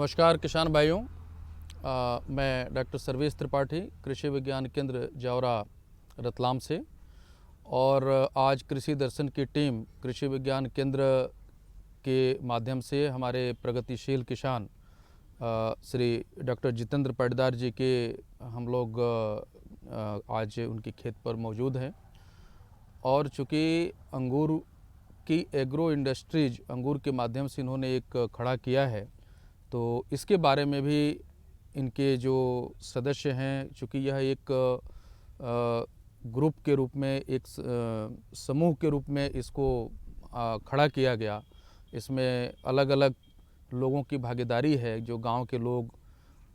नमस्कार किसान भाइयों। मैं डॉक्टर सर्वेश त्रिपाठी, कृषि विज्ञान केंद्र जावरा रतलाम से। और आज कृषि दर्शन की टीम कृषि विज्ञान केंद्र के माध्यम से हमारे प्रगतिशील किसान श्री डॉक्टर जितेंद्र पाटीदार जी के हम लोग आज उनकी खेत पर मौजूद हैं। और चूँकि अंगूर की एग्रो इंडस्ट्रीज अंगूर के माध्यम से इन्होंने एक खड़ा किया है, तो इसके बारे में भी इनके जो सदस्य हैं, चूँकि यह एक ग्रुप के रूप में, एक समूह के रूप में इसको खड़ा किया गया। इसमें अलग अलग लोगों की भागीदारी है, जो गांव के लोग,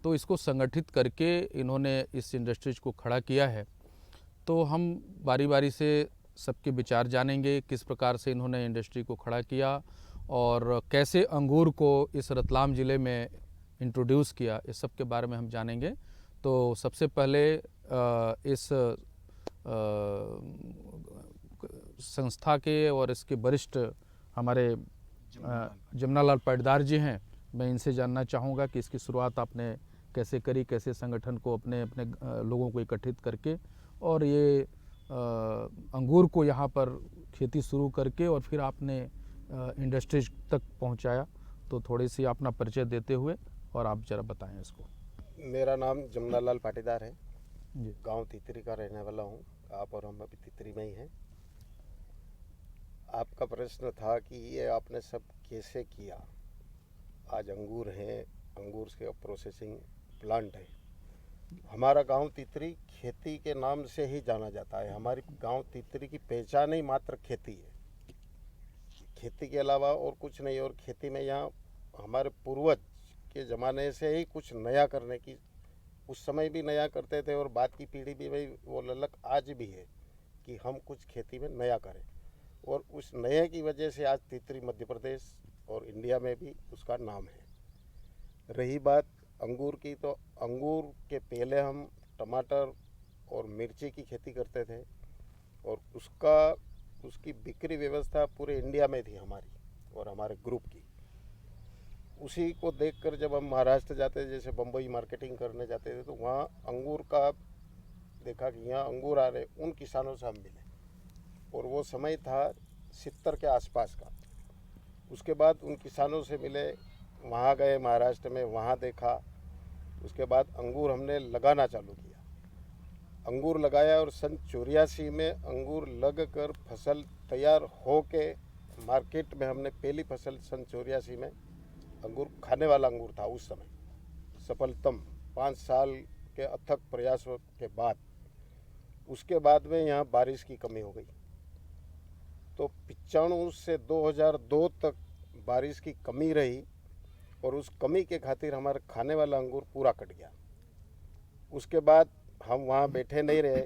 तो इसको संगठित करके इन्होंने इस इंडस्ट्रीज को खड़ा किया है। तो हम बारी बारी से सबके विचार जानेंगे, किस प्रकार से इन्होंने इंडस्ट्री को खड़ा किया और कैसे अंगूर को इस रतलाम ज़िले में इंट्रोड्यूस किया, इस सब के बारे में हम जानेंगे। तो सबसे पहले इस संस्था के और इसके वरिष्ठ हमारे जमनालाल पाटीदार जी हैं। मैं इनसे जानना चाहूँगा कि इसकी शुरुआत आपने कैसे करी, कैसे संगठन को अपने अपने लोगों को इकट्ठित करके और ये अंगूर को यहाँ पर खेती शुरू करके और फिर आपने इंडस्ट्रीज तक पहुँचाया। तो थोड़ी सी अपना परिचय देते हुए और आप जरा बताएं इसको। मेरा नाम जमनालाल पाटीदार है जी। गांव तितरी का रहने वाला हूं। आप और हम अभी तितरी में ही हैं। आपका प्रश्न था कि ये आपने सब कैसे किया। आज अंगूर हैं, अंगूर के प्रोसेसिंग प्लांट है। हमारा गांव तितरी खेती के नाम से ही जाना जाता है। हमारी गांव तितरी की पहचान ही मात्र खेती है, खेती के अलावा और कुछ नहीं। और खेती में यहाँ हमारे पूर्वज के ज़माने से ही कुछ नया करने की, उस समय भी नया करते थे और बाद की पीढ़ी भी भाई वो ललक आज भी है कि हम कुछ खेती में नया करें। और उस नए की वजह से आज तितरी मध्य प्रदेश और इंडिया में भी उसका नाम है। रही बात अंगूर की, तो अंगूर के पहले हम टमाटर और मिर्ची की खेती करते थे और उसकी बिक्री व्यवस्था पूरे इंडिया में थी हमारी और हमारे ग्रुप की। उसी को देखकर जब हम महाराष्ट्र जाते थे, जैसे बम्बई मार्केटिंग करने जाते थे, तो वहाँ अंगूर का देखा कि यहाँ अंगूर आ रहे, उन किसानों से हम मिले। और वो समय था 70 के आसपास का। उसके बाद उन किसानों से मिले, वहाँ गए महाराष्ट्र में, वहाँ देखा। उसके बाद अंगूर हमने लगाना चालू किया। अंगूर लगाया और सन 84 में अंगूर लग कर फसल तैयार हो के मार्केट में हमने पहली फसल सन 84 में अंगूर, खाने वाला अंगूर था उस समय, सफलतम 5 साल के अथक प्रयासों के बाद। उसके बाद में यहाँ बारिश की कमी हो गई, तो 95 से 2002 तक बारिश की कमी रही और उस कमी के खातिर हमारा खाने वाला अंगूर पूरा कट गया। उसके बाद हम वहाँ बैठे नहीं रहे,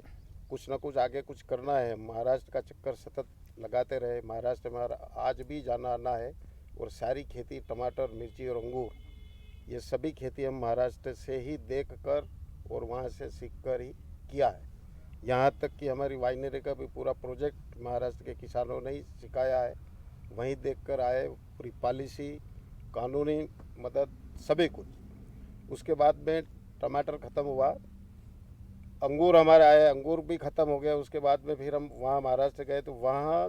कुछ ना कुछ आगे कुछ करना है। महाराष्ट्र का चक्कर सतत लगाते रहे। महाराष्ट्र में आज भी जाना आना है और सारी खेती टमाटर, मिर्ची और अंगूर, ये सभी खेती हम महाराष्ट्र से ही देखकर और वहाँ से सीखकर ही किया है। यहाँ तक कि हमारी वाइनरी का भी पूरा प्रोजेक्ट महाराष्ट्र के किसानों ने ही सिखाया है। वहीं देखकर आए, पूरी पॉलिसी, कानूनी मदद, सभी कुछ। उसके बाद में टमाटर ख़त्म हुआ, अंगूर हमारे आए, अंगूर भी ख़त्म हो गया। उसके बाद में फिर हम वहाँ महाराष्ट्र गए, तो वहाँ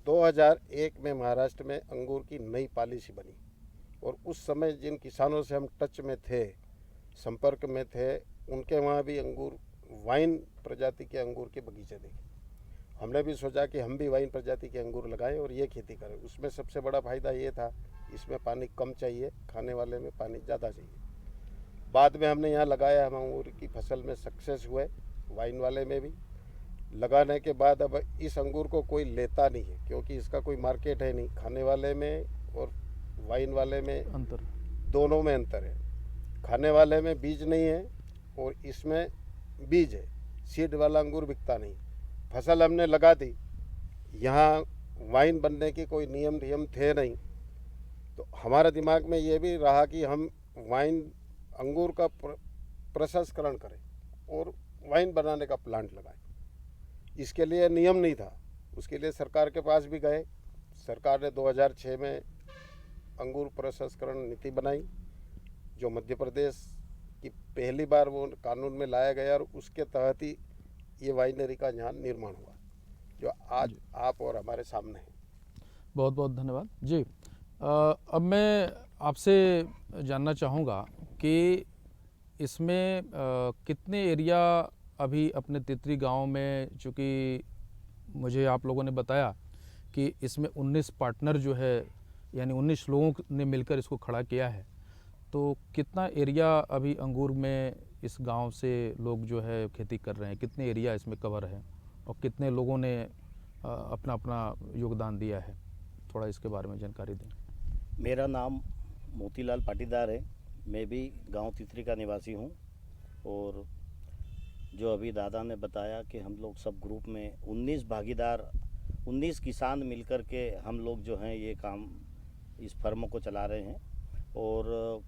2001 में महाराष्ट्र में अंगूर की नई पॉलिसी बनी। और उस समय जिन किसानों से हम टच में थे, संपर्क में थे, उनके वहाँ भी अंगूर, वाइन प्रजाति के अंगूर के बगीचे देखे। हमने भी सोचा कि हम भी वाइन प्रजाति के अंगूर लगाएं और ये खेती करें। उसमें सबसे बड़ा फ़ायदा ये था, इसमें पानी कम चाहिए, खाने वाले में पानी ज़्यादा चाहिए। बाद में हमने यहाँ लगाया, हम अंगूर की फसल में सक्सेस हुए, वाइन वाले में भी। लगाने के बाद अब इस अंगूर को कोई लेता नहीं है, क्योंकि इसका कोई मार्केट है नहीं। खाने वाले में और वाइन वाले में अंतर, दोनों में अंतर है। खाने वाले में बीज नहीं है और इसमें बीज है। सीड वाला अंगूर बिकता नहीं। फसल हमने लगा दी, यहाँ वाइन बनने की कोई नियम थे नहीं, तो हमारा दिमाग में ये भी रहा कि हम वाइन अंगूर का प्रसंस्करण करें और वाइन बनाने का प्लांट लगाएं। इसके लिए नियम नहीं था, उसके लिए सरकार के पास भी गए। सरकार ने 2006 में अंगूर प्रसंस्करण नीति बनाई, जो मध्य प्रदेश की पहली बार वो कानून में लाया गया और उसके तहत ही ये वाइनरी का यहाँ निर्माण हुआ, जो आज आप और हमारे सामने है। बहुत बहुत धन्यवाद जी। अब मैं आपसे जानना चाहूँगा कि इसमें कितने एरिया अभी अपने तितरी गांव में, चूँकि मुझे आप लोगों ने बताया कि इसमें 19 पार्टनर जो है, यानी 19 लोगों ने मिलकर इसको खड़ा किया है, तो कितना एरिया अभी अंगूर में इस गांव से लोग जो है खेती कर रहे हैं, कितने एरिया इसमें कवर है और कितने लोगों ने अपना अपना योगदान दिया है, थोड़ा इसके बारे में जानकारी दें। मेरा नाम मोतीलाल पाटीदार है। मैं भी गांव तितरी का निवासी हूं और जो अभी दादा ने बताया कि हम लोग सब ग्रुप में 19 भागीदार, 19 किसान मिलकर के हम लोग जो हैं ये काम, इस फर्म को चला रहे हैं। और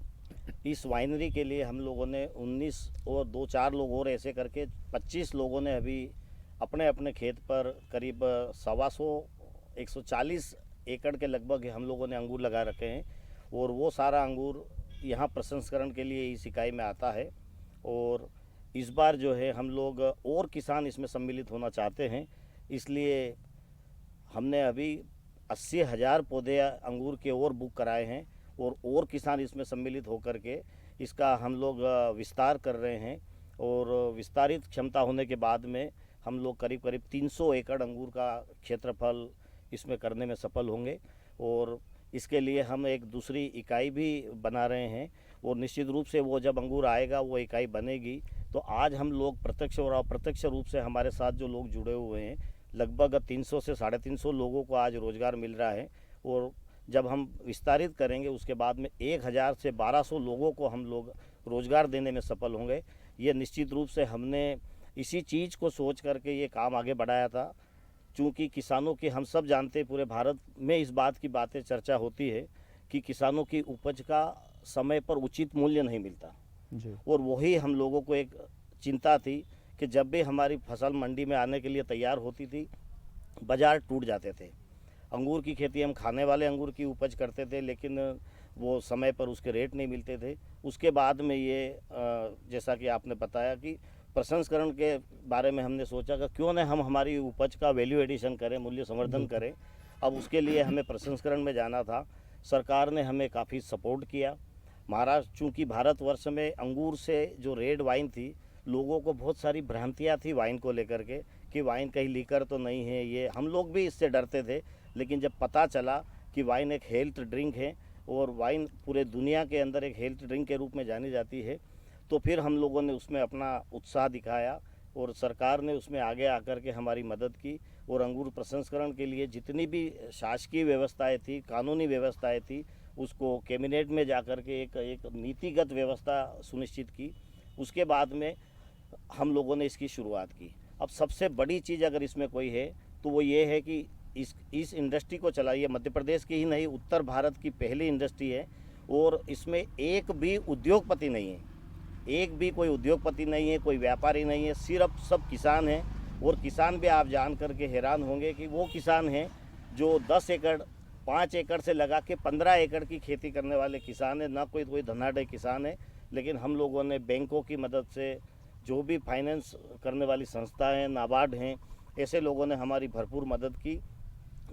इस वाइनरी के लिए हम लोगों ने 19 और 2-4 लोग और ऐसे करके 25 लोगों ने अभी अपने अपने खेत पर करीब 140 एकड़ के लगभग हम लोगों ने अंगूर लगा रखे हैं। और वो सारा अंगूर यहाँ प्रसंस्करण के लिए इस इकाई में आता है। और इस बार जो है हम लोग और किसान इसमें सम्मिलित होना चाहते हैं, इसलिए हमने अभी 80,000 पौधे अंगूर के और बुक कराए हैं और किसान इसमें सम्मिलित होकर के इसका हम लोग विस्तार कर रहे हैं। और विस्तारित क्षमता होने के बाद में हम लोग करीब करीब 300 एकड़ अंगूर का क्षेत्रफल इसमें करने में सफल होंगे। और इसके लिए हम एक दूसरी इकाई भी बना रहे हैं और निश्चित रूप से वो जब अंगूर आएगा वो इकाई बनेगी तो आज हम लोग प्रत्यक्ष और अप्रत्यक्ष रूप से हमारे साथ जो लोग जुड़े हुए हैं, लगभग 300 से 350 लोगों को आज रोज़गार मिल रहा है। और जब हम विस्तारित करेंगे उसके बाद में 1000 से 1200 लोगों को हम लोग रोज़गार देने में सफल होंगे। ये निश्चित रूप से हमने इसी चीज़ को सोच करके ये काम आगे बढ़ाया था। चूँकि किसानों की, हम सब जानते हैं पूरे भारत में इस बात की बातें चर्चा होती है कि किसानों की उपज का समय पर उचित मूल्य नहीं मिलता जी। और वही हम लोगों को एक चिंता थी कि जब भी हमारी फसल मंडी में आने के लिए तैयार होती थी, बाज़ार टूट जाते थे। अंगूर की खेती हम खाने वाले अंगूर की उपज करते थे, लेकिन वो समय पर उसके रेट नहीं मिलते थे। उसके बाद में ये जैसा कि आपने बताया कि प्रसंस्करण के बारे में हमने सोचा कि क्यों न हम हमारी उपज का वैल्यू एडिशन करें, मूल्य संवर्धन करें। अब उसके लिए हमें प्रसंस्करण में जाना था। सरकार ने हमें काफ़ी सपोर्ट किया। महाराष्ट्र, चूँकि भारतवर्ष में अंगूर से जो रेड वाइन थी, लोगों को बहुत सारी भ्रांतियाँ थी वाइन को लेकर के कि वाइन कहीं लीकर तो नहीं है, ये हम लोग भी इससे डरते थे। लेकिन जब पता चला कि वाइन एक हेल्थ ड्रिंक है और वाइन पूरे दुनिया के अंदर एक हेल्थ ड्रिंक के रूप में जानी जाती है, तो फिर हम लोगों ने उसमें अपना उत्साह दिखाया और सरकार ने उसमें आगे आकर के हमारी मदद की। और अंगूर प्रसंस्करण के लिए जितनी भी शासकीय व्यवस्थाएं थी, कानूनी व्यवस्थाएं थी, उसको कैबिनेट में जाकर के एक नीतिगत व्यवस्था सुनिश्चित की। उसके बाद में हम लोगों ने इसकी शुरुआत की। अब सबसे बड़ी चीज़ अगर इसमें कोई है तो वो ये है कि इस इंडस्ट्री को चलाइए, मध्य प्रदेश की ही नहीं, उत्तर भारत की पहली इंडस्ट्री है और इसमें एक भी उद्योगपति नहीं है, एक भी कोई उद्योगपति नहीं है, कोई व्यापारी नहीं है, सिर्फ सब किसान हैं। और किसान भी आप जान करके हैरान होंगे कि वो किसान हैं जो 10 एकड़ 5 एकड़ से लगा के 15 एकड़ की खेती करने वाले किसान हैं, ना कोई धनाढ़ किसान है। लेकिन हम लोगों ने बैंकों की मदद से, जो भी फाइनेंस करने वाली संस्थाएं हैं, नाबार्ड हैं, ऐसे लोगों ने हमारी भरपूर मदद की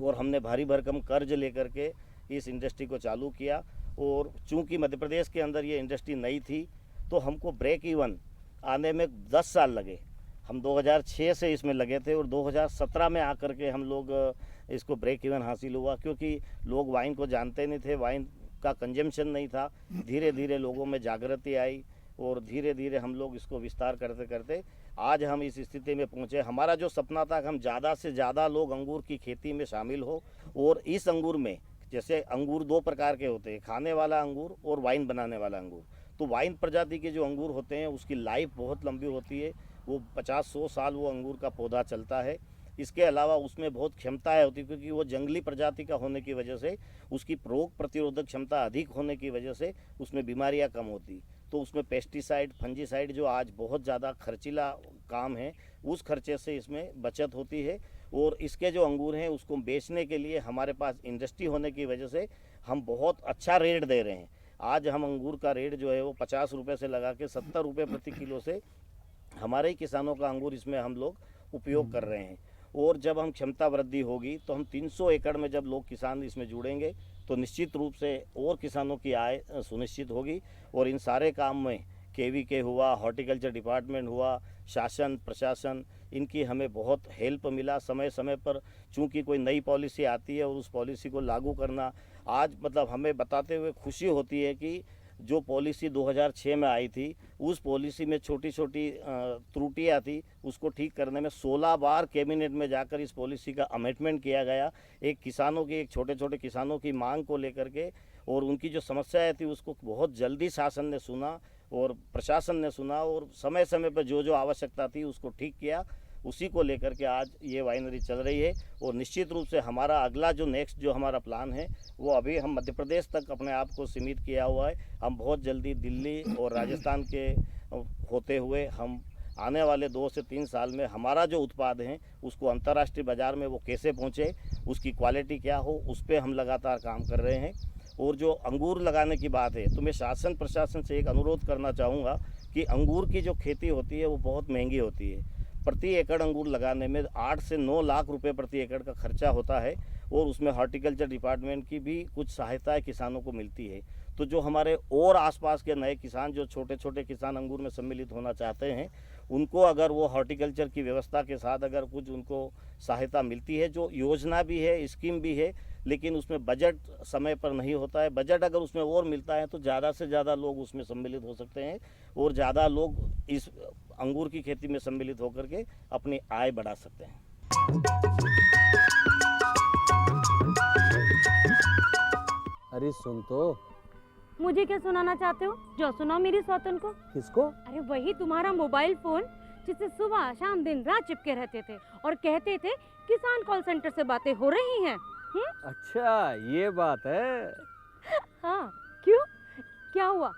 और हमने भारी भरकम कर्ज लेकर के इस इंडस्ट्री को चालू किया। और चूँकि मध्य प्रदेश के अंदर ये इंडस्ट्री नई थी तो हमको ब्रेक इवन आने में 10 साल लगे। हम 2006 से इसमें लगे थे और 2017 में आकर के हम लोग इसको ब्रेक इवन हासिल हुआ, क्योंकि लोग वाइन को जानते नहीं थे, वाइन का कंजम्पशन नहीं था। धीरे धीरे लोगों में जागृति आई और धीरे धीरे हम लोग इसको विस्तार करते करते आज हम इस स्थिति में पहुँचे। हमारा जो सपना था कि हम ज़्यादा से ज़्यादा लोग अंगूर की खेती में शामिल हो। और इस अंगूर में, जैसे अंगूर 2 प्रकार के होते हैं, खाने वाला अंगूर और वाइन बनाने वाला अंगूर। तो वाइन प्रजाति के जो अंगूर होते हैं उसकी लाइफ बहुत लंबी होती है, वो 50-100 साल वो अंगूर का पौधा चलता है। इसके अलावा उसमें बहुत क्षमताएं होती, क्योंकि वो जंगली प्रजाति का होने की वजह से उसकी रोग प्रतिरोधक क्षमता अधिक होने की वजह से उसमें बीमारियां कम होती। तो उसमें पेस्टिसाइड, फंजीसाइड जो आज बहुत ज़्यादा खर्चीला काम है, उस खर्चे से इसमें बचत होती है। और इसके जो अंगूर हैं उसको बेचने के लिए हमारे पास इंडस्ट्री होने की वजह से हम बहुत अच्छा रेट दे रहे हैं। आज हम अंगूर का रेट जो है वो 50 रुपये से लगा के 70 रुपये प्रति किलो से हमारे ही किसानों का अंगूर इसमें हम लोग उपयोग कर रहे हैं। और जब हम क्षमता वृद्धि होगी तो हम 300 एकड़ में जब लोग किसान इसमें जुड़ेंगे तो निश्चित रूप से और किसानों की आय सुनिश्चित होगी। और इन सारे काम में KVK हुआ, हॉर्टिकल्चर डिपार्टमेंट हुआ, शासन प्रशासन, इनकी हमें बहुत हेल्प मिला समय समय पर। चूँकि कोई नई पॉलिसी आती है और उस पॉलिसी को लागू करना आज मतलब हमें बताते हुए खुशी होती है कि जो पॉलिसी 2006 में आई थी उस पॉलिसी में छोटी छोटी त्रुटियां थी, उसको ठीक करने में 16 बार कैबिनेट में जाकर इस पॉलिसी का अमेंडमेंट किया गया। एक छोटे छोटे किसानों की मांग को लेकर के और उनकी जो समस्याएं थी उसको बहुत जल्दी शासन ने सुना और प्रशासन ने सुना और समय समय पर जो जो आवश्यकता थी उसको ठीक किया। उसी को लेकर के आज ये वाइनरी चल रही है। और निश्चित रूप से हमारा अगला जो नेक्स्ट जो हमारा प्लान है वो अभी हम मध्य प्रदेश तक अपने आप को सीमित किया हुआ है। हम बहुत जल्दी दिल्ली और राजस्थान के होते हुए हम आने वाले 2 से 3 साल में हमारा जो उत्पाद है उसको अंतर्राष्ट्रीय बाज़ार में वो कैसे पहुँचे, उसकी क्वालिटी क्या हो, उस पर हम लगातार काम कर रहे हैं। और जो अंगूर लगाने की बात है तो मैं शासन प्रशासन से एक अनुरोध करना चाहूँगा कि अंगूर की जो खेती होती है वो बहुत महंगी होती है। प्रति एकड़ अंगूर लगाने में 8 से 9 लाख रुपए प्रति एकड़ का खर्चा होता है और उसमें हॉर्टिकल्चर डिपार्टमेंट की भी कुछ सहायताएं किसानों को मिलती है। तो जो हमारे और आसपास के नए किसान जो छोटे छोटे किसान अंगूर में सम्मिलित होना चाहते हैं उनको अगर वो हॉर्टिकल्चर की व्यवस्था के साथ अगर कुछ उनको सहायता मिलती है, जो योजना भी है स्कीम भी है, लेकिन उसमें बजट समय पर नहीं होता है। बजट अगर उसमें और मिलता है तो ज़्यादा से ज़्यादा लोग उसमें सम्मिलित हो सकते हैं और ज़्यादा लोग इस अंगूर की खेती में सम्मिलित होकर के अपनी आय बढ़ा सकते हैं। अरे सुन तो। मुझे क्या सुनाना चाहते हो? जो सुनाओ मेरी सौतन को। किसको? अरे वही तुम्हारा मोबाइल फोन जिससे सुबह शाम दिन रात चिपके रहते थे और कहते थे किसान कॉल सेंटर से बातें हो रही हैं। अच्छा ये बात है। हाँ क्यों, क्या हुआ?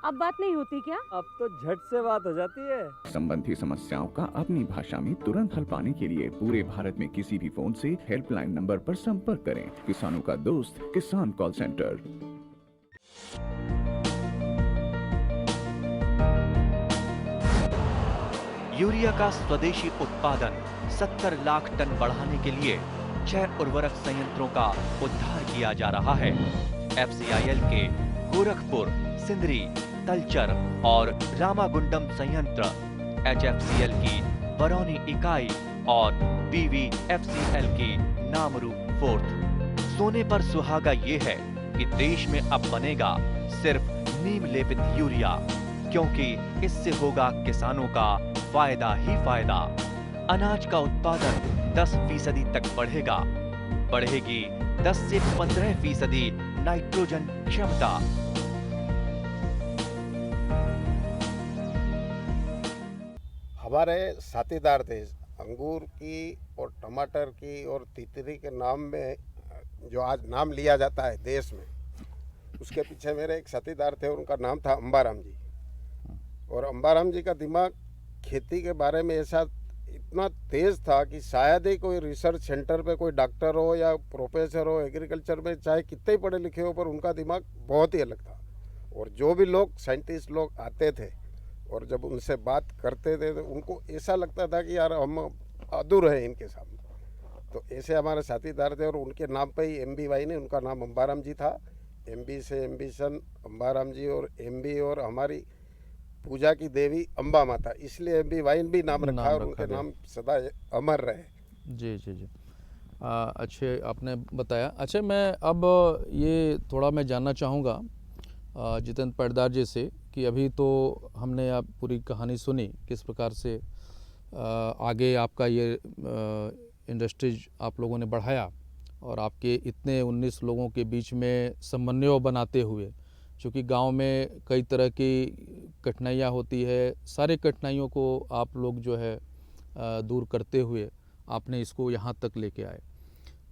अब बात नहीं होती क्या? अब तो झट से बात हो जाती है। संबंधी समस्याओं का अपनी भाषा में तुरंत हल पाने के लिए पूरे भारत में किसी भी फोन से हेल्पलाइन नंबर पर संपर्क करें। किसानों का दोस्त किसान कॉल सेंटर। यूरिया का स्वदेशी उत्पादन 70 लाख टन बढ़ाने के लिए 6 उर्वरक संयंत्रों का उद्धार किया जा रहा है। FCIL के गोरखपुर, सिंदरी, तलचर और रामागुंडम संयंत्र, HFCL की बरौनी इकाई और BVFCL की नामरू फोर्थ। सोने पर सुहागा ये है कि देश में अब बनेगा सिर्फ नीम लेपित यूरिया, क्योंकि इससे होगा किसानों का फायदा ही फायदा। अनाज का उत्पादन 10% तक बढ़ेगा। बढ़ेगी 10 से 15% नाइट्रोजन क्षमता। हमारे साथीदार थे अंगूर की और टमाटर की और तितरी के नाम में जो आज नाम लिया जाता है देश में, उसके पीछे मेरे एक साथीदार थे, उनका नाम था अंबाराम जी। और अंबाराम जी का दिमाग खेती के बारे में ऐसा इतना तेज़ था कि शायद ही कोई रिसर्च सेंटर पे कोई डॉक्टर हो या प्रोफेसर हो एग्रीकल्चर में, चाहे कितने ही पढ़े लिखे हो, पर उनका दिमाग बहुत ही अलग था। और जो भी लोग साइंटिस्ट लोग आते थे और जब उनसे बात करते थे तो उनको ऐसा लगता था कि यार हम अधूरे हैं इनके सामने। तो ऐसे हमारे साथीदार थे और उनके नाम पे ही MB वाइन है, उनका नाम अंबाराम जी था। MB से एम्बिशन अंबाराम जी और MB और हमारी पूजा की देवी अम्बा माता, इसलिए MB वाइन भी नाम रखा और उनके नाम सदा अमर रहे। जी जी जी। अच्छे आपने बताया। अच्छा, मैं अब ये थोड़ा मैं जानना चाहूँगा जितेंद्र पैटदार जी से कि अभी तो हमने आप पूरी कहानी सुनी किस प्रकार से आगे आपका ये इंडस्ट्रीज आप लोगों ने बढ़ाया और आपके इतने 19 लोगों के बीच में समन्वय बनाते हुए, चूँकि गांव में कई तरह की कठिनाइयाँ होती है, सारे कठिनाइयों को आप लोग जो है दूर करते हुए आपने इसको यहाँ तक लेके आए।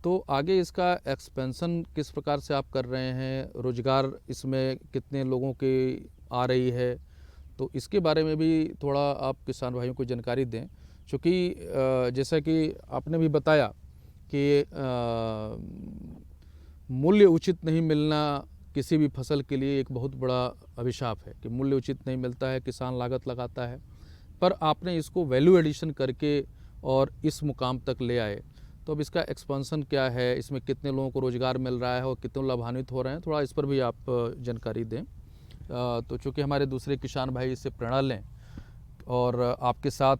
तो आगे इसका एक्सपेंशन किस प्रकार से आप कर रहे हैं? रोज़गार इसमें कितने लोगों की आ रही है? तो इसके बारे में भी थोड़ा आप किसान भाइयों को जानकारी दें, क्योंकि जैसा कि आपने भी बताया कि मूल्य उचित नहीं मिलना किसी भी फसल के लिए एक बहुत बड़ा अभिशाप है कि मूल्य उचित नहीं मिलता है, किसान लागत लगाता है। पर आपने इसको वैल्यू एडिशन करके और इस मुकाम तक ले आए, तो अब इसका एक्सपेंशन क्या है, इसमें कितने लोगों को रोज़गार मिल रहा है और कितने लाभान्वित हो रहे हैं, थोड़ा इस पर भी आप जानकारी दें। तो चूँकि हमारे दूसरे किसान भाई इससे प्रेरणा लें, और आपके साथ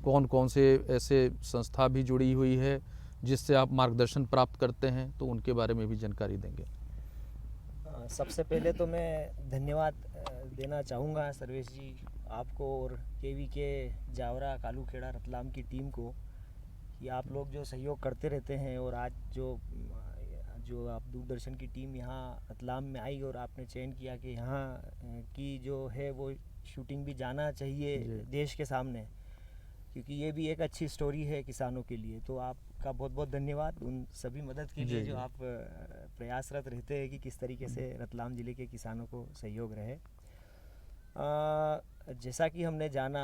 कौन कौन से ऐसे संस्था भी जुड़ी हुई है जिससे आप मार्गदर्शन प्राप्त करते हैं, तो उनके बारे में भी जानकारी देंगे। सबसे पहले तो मैं धन्यवाद देना चाहूँगा सर्वेश जी आपको और केवी के जावरा कालूखेड़ा रतलाम की टीम को कि आप लोग जो सहयोग करते रहते हैं, और आज जो आप दूरदर्शन की टीम यहाँ रतलाम में आई और आपने चयन किया कि यहाँ की जो है वो शूटिंग भी जाना चाहिए देश के सामने, क्योंकि ये भी एक अच्छी स्टोरी है किसानों के लिए। तो आपका बहुत बहुत धन्यवाद उन सभी मदद के लिए जो आप प्रयासरत रहते हैं कि किस तरीके से रतलाम ज़िले के किसानों को सहयोग रहे। जैसा कि हमने जाना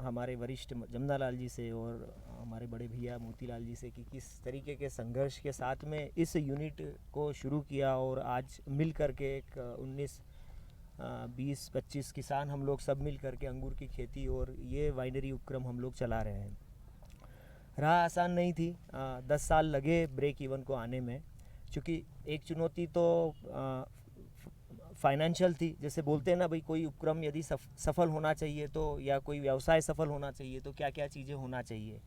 हमारे वरिष्ठ जमुना लाल जी से और हमारे बड़े भैया मोतीलाल जी से कि किस तरीके के संघर्ष के साथ में इस यूनिट को शुरू किया, और आज मिल कर के एक 19-20-25 किसान हम लोग सब मिल कर के अंगूर की खेती और ये वाइनरी उपक्रम हम लोग चला रहे हैं। राह आसान नहीं थी, 10 साल लगे ब्रेक इवन को आने में, क्योंकि एक चुनौती तो फाइनेंशियल थी। जैसे बोलते हैं ना भाई, कोई उपक्रम यदि सफल होना चाहिए तो, या कोई व्यवसाय सफल होना चाहिए तो क्या क्या चीज़ें होना चाहिए,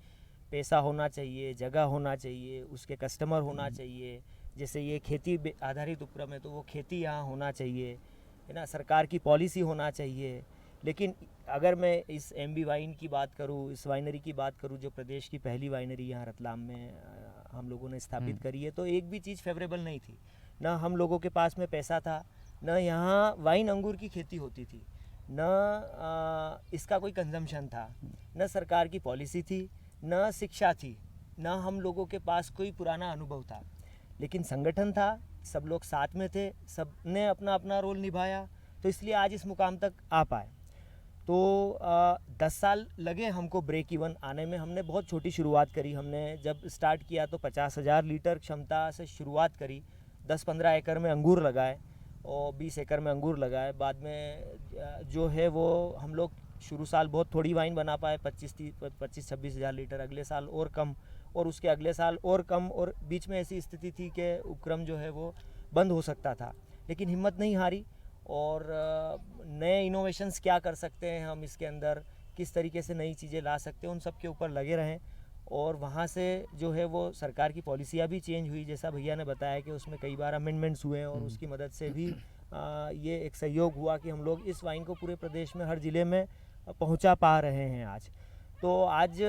पैसा होना चाहिए, जगह होना चाहिए, उसके कस्टमर होना चाहिए। जैसे ये खेती आधारित उपक्रम है तो वो खेती यहाँ होना चाहिए, है ना, सरकार की पॉलिसी होना चाहिए। लेकिन अगर मैं इस एमबी वाइन की बात करूँ, इस वाइनरी की बात करूँ जो प्रदेश की पहली वाइनरी यहाँ रतलाम में हम लोगों ने स्थापित करी है, तो एक भी चीज़ फेवरेबल नहीं थी। ना हम लोगों के पास में पैसा था, न यहाँ वाइन अंगूर की खेती होती थी, न इसका कोई कंजम्पशन था, न सरकार की पॉलिसी थी, न शिक्षा थी, न हम लोगों के पास कोई पुराना अनुभव था। लेकिन संगठन था, सब लोग साथ में थे, सब ने अपना अपना रोल निभाया, तो इसलिए आज इस मुकाम तक आ पाए। तो 10 साल लगे हमको ब्रेक इवन आने में। हमने बहुत छोटी शुरुआत करी। हमने जब स्टार्ट किया तो 50,000 लीटर क्षमता से शुरुआत करी, 10-15 एकड़ में अंगूर लगाए और 20 एकड़ में अंगूर लगाए। बाद में जो है वो हम लोग शुरू साल बहुत थोड़ी वाइन बना पाए, 25-26 हज़ार लीटर, अगले साल और कम, और उसके अगले साल और कम, और बीच में ऐसी स्थिति थी कि उपक्रम जो है वो बंद हो सकता था। लेकिन हिम्मत नहीं हारी, और नए इनोवेशंस क्या कर सकते हैं हम इसके अंदर, किस तरीके से नई चीज़ें ला सकते हैं, उन सब के ऊपर लगे रहें। और वहाँ से जो है वो सरकार की पॉलिसियाँ भी चेंज हुई, जैसा भैया ने बताया कि उसमें कई बार अमेंडमेंट्स हुए हैं, और उसकी मदद से भी ये एक सहयोग हुआ कि हम लोग इस वाइन को पूरे प्रदेश में हर ज़िले में पहुँचा पा रहे हैं आज। तो आज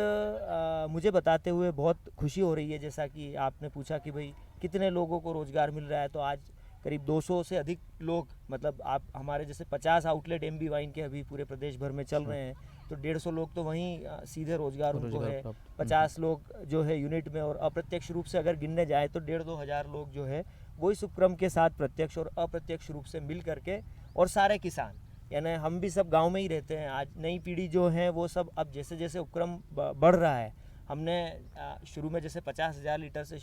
मुझे बताते हुए बहुत खुशी हो रही है। जैसा कि आपने पूछा कि भाई कितने लोगों को रोज़गार मिल रहा है, तो आज करीब 200 से अधिक लोग, मतलब आप हमारे जैसे 50 आउटलेट एमबी वाइन के अभी पूरे प्रदेश भर में चल रहे हैं, तो 150 लोग तो वहीं सीधे रोजगार उनको है, 50 लोग जो है यूनिट में, और अप्रत्यक्ष रूप से अगर गिनने जाए तो 1,500-2 हज़ार लोग जो है वो इस उपक्रम के साथ प्रत्यक्ष और अप्रत्यक्ष रूप से मिल करके, और सारे किसान, यानी हम भी सब गांव में ही रहते हैं। आज नई पीढ़ी जो है वो सब, अब जैसे जैसे उपक्रम बढ़ रहा है, हमने शुरू में जैसे 50,000 लीटर से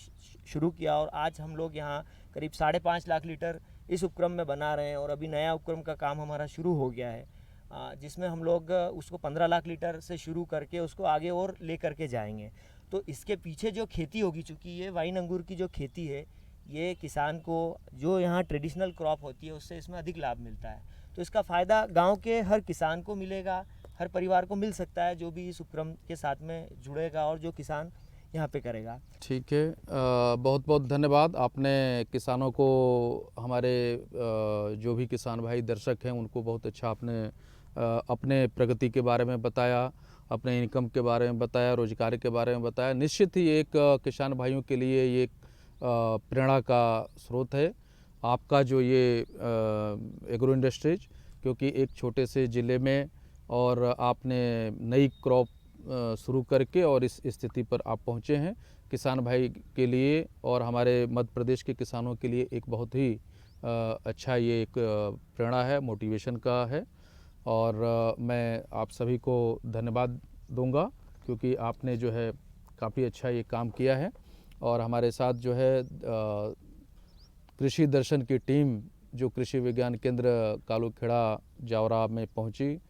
शुरू किया, और आज हम लोग यहाँ करीब 5.5 लाख लीटर इस उपक्रम में बना रहे हैं। और अभी नया उपक्रम का काम हमारा शुरू हो गया है, जिसमें हम लोग उसको 15 लाख लीटर से शुरू करके उसको आगे और ले करके जाएंगे। तो इसके पीछे जो खेती होगी, चूँकि ये वाइन अंगूर की जो खेती है, ये किसान को जो यहाँ ट्रेडिशनल क्रॉप होती है उससे इसमें अधिक लाभ मिलता है। तो इसका फ़ायदा गांव के हर किसान को मिलेगा, हर परिवार को मिल सकता है जो भी इस उपक्रम के साथ में जुड़ेगा और जो किसान यहाँ पे करेगा। ठीक है, बहुत बहुत धन्यवाद। आपने किसानों को, हमारे जो भी किसान भाई दर्शक हैं उनको बहुत अच्छा आपने अपने प्रगति के बारे में बताया, अपने इनकम के बारे में बताया, रोजगार के बारे में बताया। निश्चित ही एक किसान भाइयों के लिए ये एक प्रेरणा का स्रोत है आपका जो ये एग्रो इंडस्ट्रीज, क्योंकि एक छोटे से ज़िले में और आपने नई क्रॉप शुरू करके और इस स्थिति पर आप पहुँचे हैं। किसान भाई के लिए और हमारे मध्य प्रदेश के किसानों के लिए एक बहुत ही अच्छा ये एक प्रेरणा है, मोटिवेशन का है। और मैं आप सभी को धन्यवाद दूंगा क्योंकि आपने जो है काफ़ी अच्छा ये काम किया है। और हमारे साथ जो है कृषि दर्शन की टीम जो कृषि विज्ञान केंद्र कालूखेड़ा जावरा में पहुंची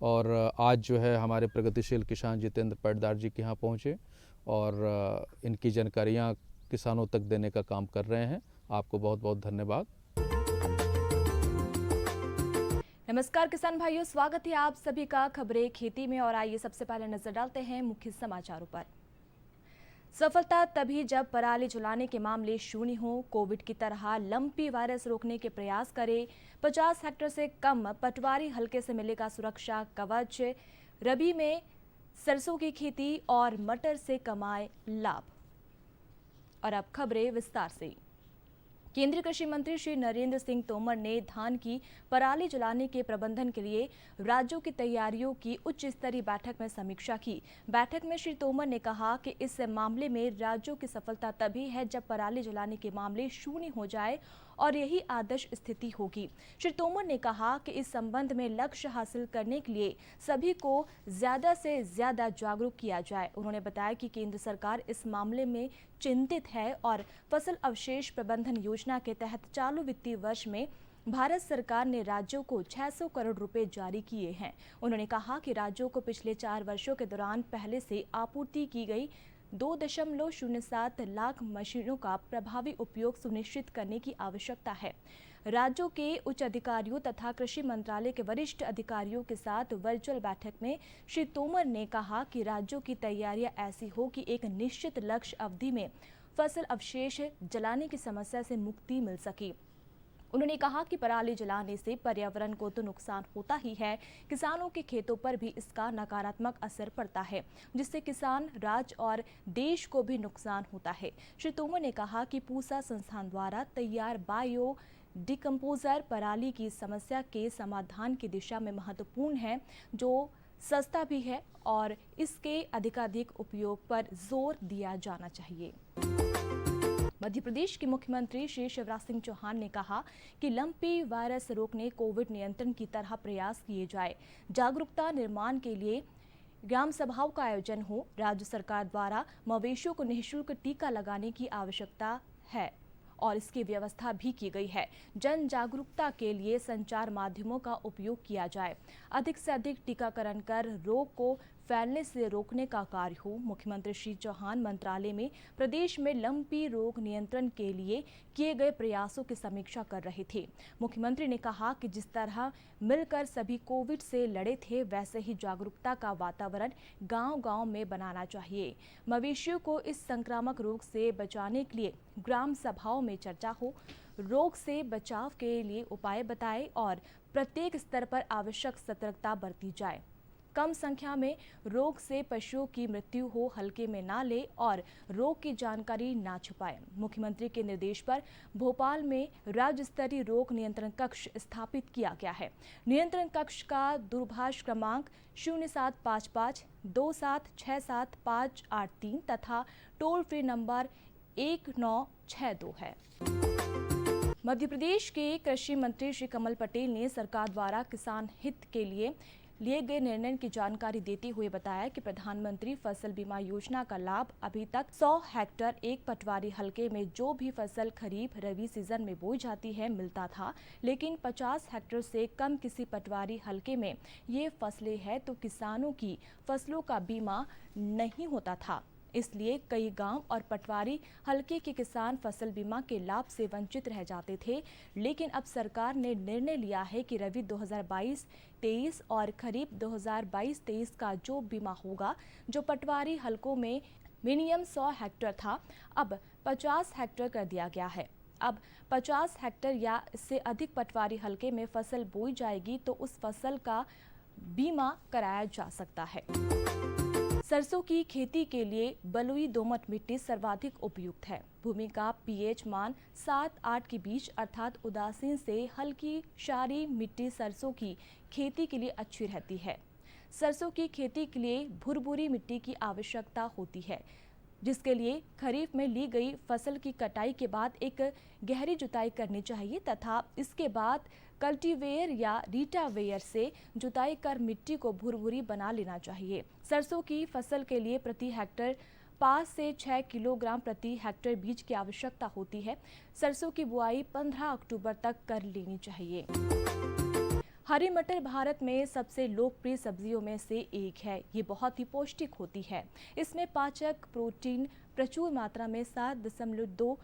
और आज जो है हमारे प्रगतिशील किसान जितेंद्र पैटदार जी के यहाँ पहुंचे और इनकी जानकारियाँ किसानों तक देने का काम कर रहे हैं। आपको बहुत बहुत धन्यवाद। नमस्कार किसान भाइयों, स्वागत है आप सभी का खबरें खेती में। और आइए सबसे पहले नजर डालते हैं मुख्य समाचारों पर। सफलता तभी जब पराली जलाने के मामले शून्य हो। कोविड की तरह लंपी वायरस रोकने के प्रयास करें। 50 हेक्टेयर से कम पटवारी हलके से मिलेगा सुरक्षा कवच। रबी में सरसों की खेती और मटर से कमाए लाभ। और अब खबरें विस्तार से। केंद्रीय कृषि मंत्री श्री नरेंद्र सिंह तोमर ने धान की पराली जलाने के प्रबंधन के लिए राज्यों की तैयारियों की उच्च स्तरीय बैठक में समीक्षा की। बैठक में श्री तोमर ने कहा कि इस मामले में राज्यों की सफलता तभी है जब पराली जलाने के मामले शून्य हो जाए और यही आदर्श स्थिति होगी। श्री तोमर ने कहा कि इस संबंध में लक्ष्य हासिल करने के लिए सभी को ज्यादा से ज्यादा जागरूक किया जाए। उन्होंने बताया कि केंद्र सरकार इस मामले में चिंतित है और फसल अवशेष प्रबंधन योजना के तहत चालू वित्तीय वर्ष में भारत सरकार ने राज्यों को 600 करोड़ रुपए जारी किए हैं। उन्होंने कहा कि राज्यों को पिछले 4 वर्षों के दौरान पहले से आपूर्ति की गई 2.07 लाख मशीनों का प्रभावी उपयोग सुनिश्चित करने की आवश्यकता है। राज्यों के उच्च अधिकारियों तथा कृषि मंत्रालय के वरिष्ठ अधिकारियों के साथ वर्चुअल बैठक में श्री तोमर ने कहा कि राज्यों की तैयारियां ऐसी हो कि एक निश्चित लक्ष्य अवधि में फसल अवशेष जलाने की समस्या से मुक्ति मिल सके। उन्होंने कहा कि पराली जलाने से पर्यावरण को तो नुकसान होता ही है, किसानों के खेतों पर भी इसका नकारात्मक असर पड़ता है, जिससे किसान, राज्य और देश को भी नुकसान होता है। श्री तोमर ने कहा कि पूसा संस्थान द्वारा तैयार बायो डिकम्पोजर पराली की समस्या के समाधान की दिशा में महत्वपूर्ण है, जो सस्ता भी है और इसके अधिकाधिक उपयोग पर जोर दिया जाना चाहिए। मध्य प्रदेश के मुख्यमंत्री श्री शिवराज सिंह चौहान ने कहा कि लंपी वायरस रोकने कोविड नियंत्रण की तरह प्रयास किए जाए। जागरूकता निर्माण के लिए ग्राम सभाओं का आयोजन हो। राज्य सरकार द्वारा मवेशियों को निःशुल्क टीका लगाने की आवश्यकता है और इसकी व्यवस्था भी की गई है। जन जागरूकता के लिए संचार माध्यमों का उपयोग किया जाए। अधिक से अधिक टीकाकरण कर रोग को फैलने से रोकने का कार्य हो। मुख्यमंत्री श्री चौहान मंत्रालय में प्रदेश में लंपी रोग नियंत्रण के लिए किए गए प्रयासों की समीक्षा कर रहे थे। मुख्यमंत्री ने कहा कि जिस तरह मिलकर सभी कोविड से लड़े थे, वैसे ही जागरूकता का वातावरण गांव-गांव में बनाना चाहिए। मवेशियों को इस संक्रामक रोग से बचाने के लिए ग्राम सभाओं में चर्चा हो, रोग से बचाव के लिए उपाय बताए और प्रत्येक स्तर पर आवश्यक सतर्कता बरती जाए। कम संख्या में रोग से पशुओं की मृत्यु हो, हल्के में ना ले और रोग की जानकारी ना छुपाए। मुख्यमंत्री के निर्देश पर भोपाल में राज्य स्तरीय रोग नियंत्रण कक्ष स्थापित किया गया है। नियंत्रण कक्ष का दूरभाष क्रमांक 0755 2767583 तथा टोल फ्री नंबर 1962 है। मध्य प्रदेश के कृषि मंत्री श्री कमल पटेल ने सरकार द्वारा किसान हित के लिए गए निर्णय की जानकारी देते हुए बताया कि प्रधानमंत्री फसल बीमा योजना का लाभ अभी तक 100 हेक्टेयर एक पटवारी हलके में जो भी फसल खरीफ रबी सीजन में बोई जाती है मिलता था, लेकिन 50 हेक्टेयर से कम किसी पटवारी हलके में ये फसलें हैं तो किसानों की फसलों का बीमा नहीं होता था। इसलिए कई गांव और पटवारी हलके के किसान फसल बीमा के लाभ से वंचित रह जाते थे, लेकिन अब सरकार ने निर्णय लिया है कि रबी 2022-23 और खरीफ 2022-23 का जो बीमा होगा, जो पटवारी हलकों में मिनिमम 100 हेक्टेयर था, अब 50 हेक्टेयर कर दिया गया है। अब 50 हेक्टेयर या इससे अधिक पटवारी हलके में फसल बोई जाएगी तो उस फसल का बीमा कराया जा सकता है। सरसों की खेती के लिए बलुई दोमट मिट्टी सर्वाधिक उपयुक्त है। भूमि का पीएच मान 7-8 के बीच अर्थात उदासीन से हल्की क्षारीय मिट्टी सरसों की खेती के लिए अच्छी रहती है। सरसों की खेती के लिए भुरभुरी मिट्टी की आवश्यकता होती है, जिसके लिए खरीफ में ली गई फसल की कटाई के बाद एक गहरी जुताई करनी चाहिए तथा इसके बाद कल्टीवेयर या रीटावेयर से जुताई कर मिट्टी को भुरभुरी बना लेना चाहिए। सरसों की फसल के लिए प्रति हेक्टेयर 5 से 6 किलोग्राम प्रति हेक्टेयर बीज की आवश्यकता होती है। सरसों की बुआई 15 अक्टूबर तक कर लेनी चाहिए। हरी मटर भारत में सबसे लोकप्रिय सब्जियों में से एक है। ये बहुत ही पौष्टिक होती है। इसमें पाचक प्रोटीन प्रचुर मात्रा में 7.2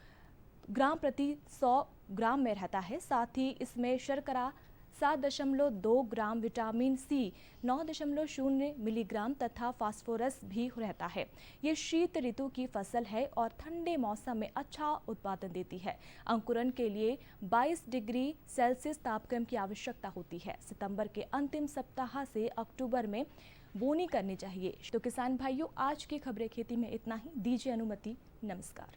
ग्राम प्रति 100 ग्राम में रहता है। साथ ही इसमें शर्करा 7.2 ग्राम, विटामिन सी 9.0 मिलीग्राम तथा फास्फोरस भी रहता है। ये शीत ऋतु की फसल है और ठंडे मौसम में अच्छा उत्पादन देती है। अंकुरन के लिए 22 डिग्री सेल्सियस तापक्रम की आवश्यकता होती है। सितंबर के अंतिम सप्ताह से अक्टूबर में बोनी करनी चाहिए। तो किसान भाइयों, आज की खबरें खेती में इतना ही। दीजिए अनुमति। नमस्कार।